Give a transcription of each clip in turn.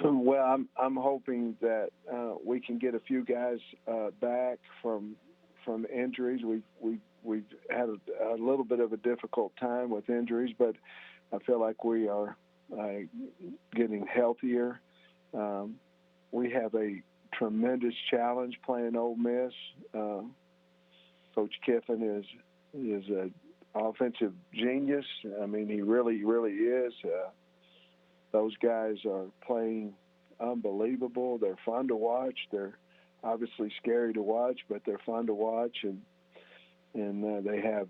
Well, I'm hoping that we can get a few guys back from injuries. We've had a little bit of a difficult time with injuries, but I feel like we are getting healthier. We have a tremendous challenge playing Ole Miss. Coach Kiffin is an offensive genius. I mean, he really is. Those guys are playing unbelievable. They're fun to watch. They're obviously scary to watch, but they're fun to watch, and they have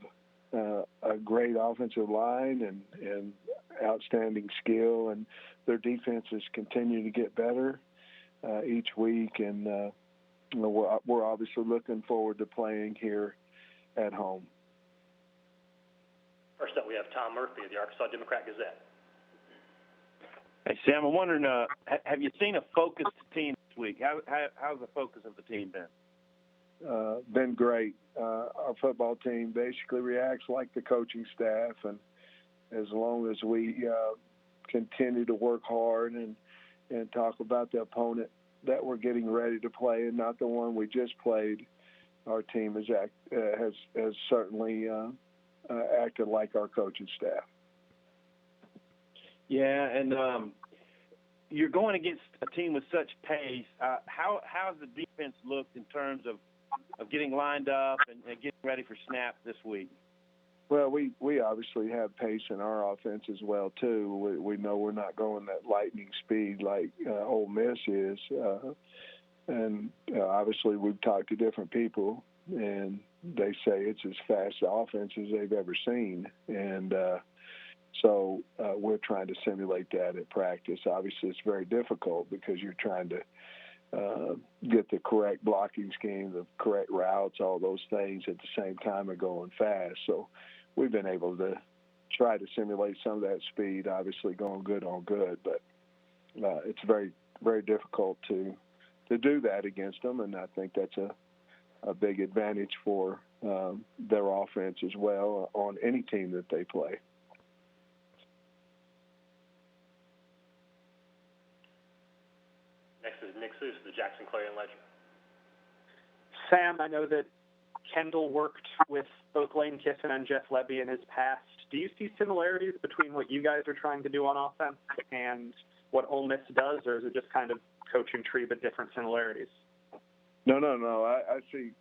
a great offensive line and outstanding skill, and their defenses continue to get better each week, and we're obviously looking forward to playing here at home. First up, we have Tom Murphy of the Arkansas Democrat-Gazette. Hey, Sam, I'm wondering, have you seen a focused team this week? How's the focus of the team been? Been great. Our football team basically reacts like the coaching staff, and as long as we continue to work hard and talk about the opponent that we're getting ready to play and not the one we just played, our team has certainly acted like our coaching staff. Yeah, and you're going against a team with such pace. How's the defense looked in terms of getting lined up and getting ready for snap this week? Well, we obviously have pace in our offense as well, too. We know we're not going at lightning speed like Ole Miss is. And obviously we've talked to different people, and they say it's as fast an offense as they've ever seen. And so we're trying to simulate that at practice. Obviously, it's very difficult because you're trying to get the correct blocking scheme, the correct routes, all those things at the same time are going fast. So we've been able to try to simulate some of that speed, obviously going good on good, but it's very, very difficult to do that against them, and I think that's a big advantage for their offense as well on any team that they play. Next is Nick Seuss, the Jackson Clarion Ledger. Sam, I know that Kendall worked with both Lane Kiffin and Jeff Lebby in his past. Do you see similarities between what you guys are trying to do on offense and what Ole Miss does, or is it just kind of coaching tree but different similarities? No. I see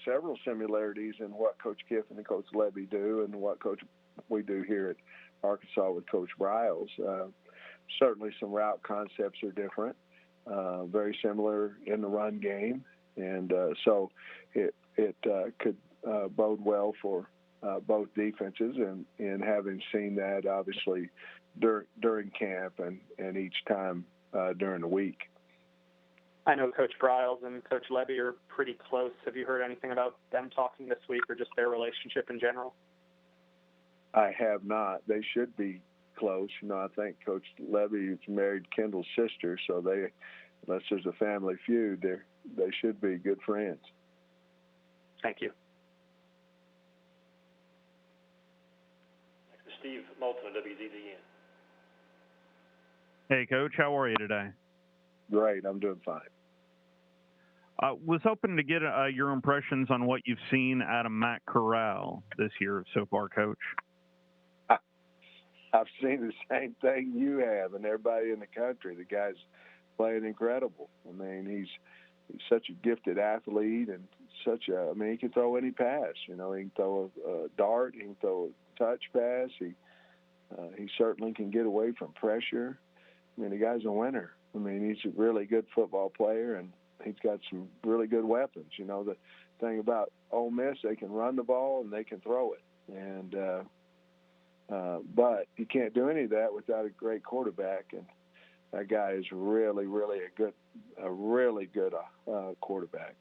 several similarities in what Coach Kiffin and Coach Lebby do and what we do here at Arkansas with Coach Briles. Certainly some route concepts are different, very similar in the run game, and so it could bode well for both defenses, and having seen that obviously during camp and each time during the week. I know Coach Briles and Coach Lebby are pretty close. Have you heard anything about them talking this week or just their relationship in general? I have not. They should be close. I think Coach Lebby is married Kendall's sister, so unless there's a family feud, they should be good friends. Thank you. Next is Steve Mouton of WZZN. Hey, Coach. How are you today? Great. I'm doing fine. Was hoping to get your impressions on what you've seen out of Matt Corral this year so far, Coach. I've seen the same thing you have and everybody in the country. The guy's playing incredible. I mean, he's such a gifted athlete and he can throw any pass. He can throw a dart, he can throw a touch pass. He certainly can get away from pressure. I mean, the guy's a winner. I mean, he's a really good football player, and he's got some really good weapons. The thing about Ole Miss, they can run the ball and they can throw it. And but you can't do any of that without a great quarterback. And that guy is really, really a really good quarterback.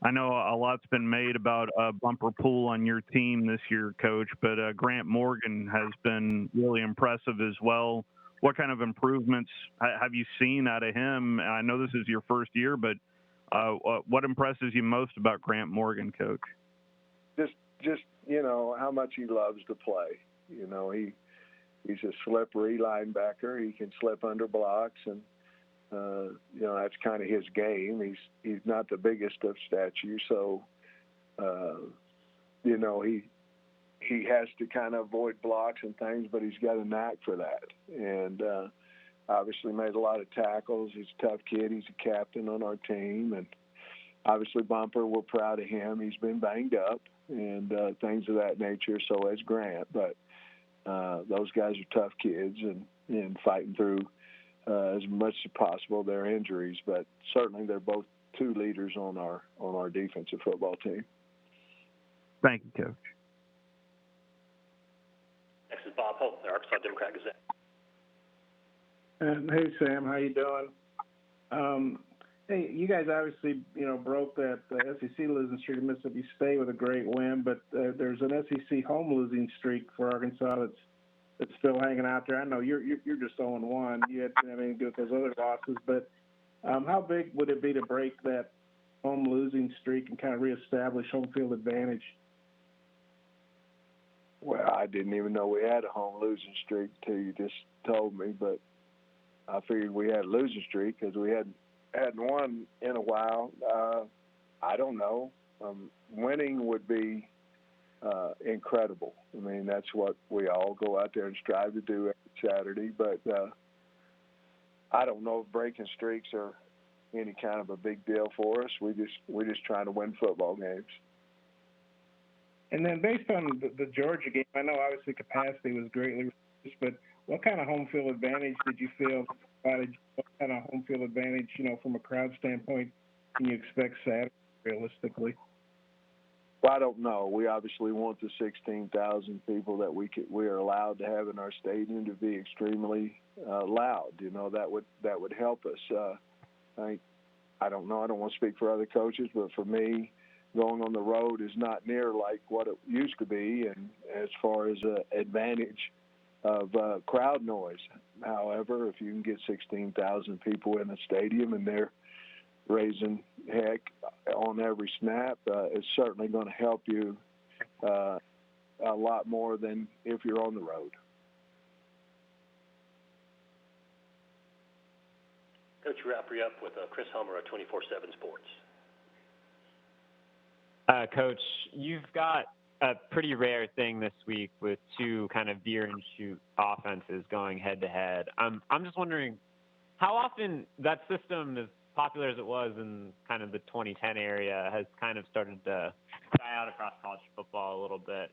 I know a lot's been made about a bumper pool on your team this year, Coach, but Grant Morgan has been really impressive as well. What kind of improvements have you seen out of him? I know this is your first year, but what impresses you most about Grant Morgan, Coach? Just how much he loves to play. he's a slippery linebacker. He can slip under blocks, and that's kind of his game. He's not the biggest of stature, so he has to kind of avoid blocks and things, but he's got a knack for that. And obviously made a lot of tackles. He's a tough kid. He's a captain on our team, and obviously Bumper, we're proud of him. He's been banged up and things of that nature. So has Grant, but those guys are tough kids and fighting through as much as possible their injuries. But certainly they're both two leaders on our defensive football team. Thank you, Coach. Next is Bob Holt, the Arkansas Democrat-Gazette. Hey, Sam, how you doing? Hey, you guys obviously, broke that SEC losing streak of Mississippi State with a great win, but there's an SEC home losing streak for Arkansas that's still hanging out there. I know you're just 0-1. You didn't have anything to do with those other losses, but how big would it be to break that home losing streak and kind of reestablish home field advantage? Well, I didn't even know we had a home losing streak until you just told me, but I figured we had a losing streak because we hadn't won in a while. I don't know. Winning would be incredible. I mean, that's what we all go out there and strive to do every Saturday. But I don't know if breaking streaks are any kind of a big deal for us. We're just trying to win football games. And then based on the Georgia game, I know obviously capacity was greatly reduced, but what kind of home field advantage did you feel provided? What kind of home field advantage, from a crowd standpoint, can you expect Saturday realistically? Well, I don't know. We obviously want the 16,000 people that we are allowed to have in our stadium to be extremely loud. That would help us. I don't know. I don't want to speak for other coaches, but for me, going on the road is not near like what it used to be, and as far as advantage of crowd noise. However, if you can get 16,000 people in a stadium and they're raising heck on every snap, it's certainly going to help you a lot more than if you're on the road. Coach, wrap you up with Chris Homer at 24/7 Sports. Coach, you've got a pretty rare thing this week with two kind of veer and shoot offenses going head to head. I'm just wondering how often that system, as popular as it was in kind of the 2010 area, has kind of started to die out across college football a little bit.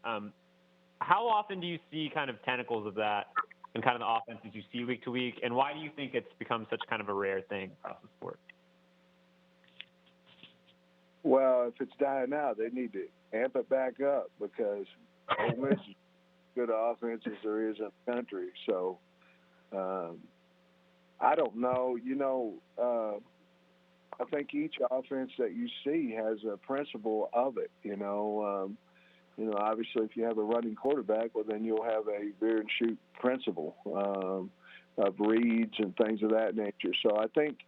How often do you see kind of tentacles of that and kind of the offenses you see week to week, and why do you think it's become such kind of a rare thing across the sport? Well, if it's dying out, they need to amp it back up because Ole Miss is good offense as there is in the country. So I don't know. I think each offense that you see has a principle of it. Obviously, if you have a running quarterback, well, then you'll have a veer and shoot principle of reads and things of that nature. So I think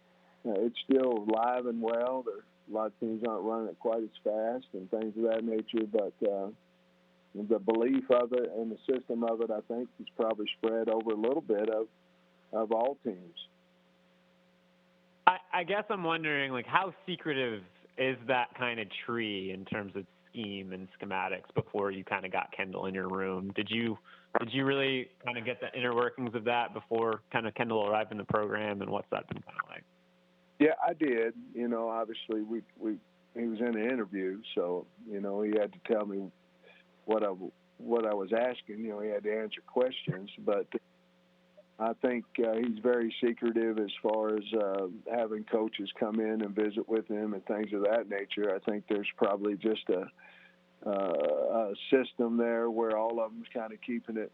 it's still alive and well. A lot of teams aren't running it quite as fast and things of that nature, but the belief of it and the system of it, I think, is probably spread over a little bit of all teams. I guess I'm wondering, how secretive is that kind of tree in terms of scheme and schematics before you kind of got Kendall in your room? Did you really kind of get the inner workings of that before kind of Kendall arrived in the program, and what's that been kind of like? Yeah, I did. Obviously he was in the interview, so he had to tell me what I was asking. He had to answer questions, but I think he's very secretive as far as having coaches come in and visit with him and things of that nature. I think there's probably just a system there where all of them's kind of keeping it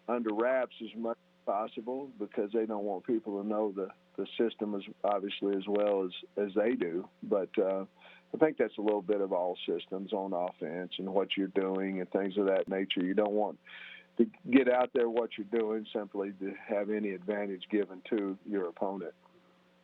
under wraps as much as possible because they don't want people to know the system as obviously as well as they do. But I think that's a little bit of all systems on offense and what you're doing and things of that nature. You don't want to get out there what you're doing simply to have any advantage given to your opponent.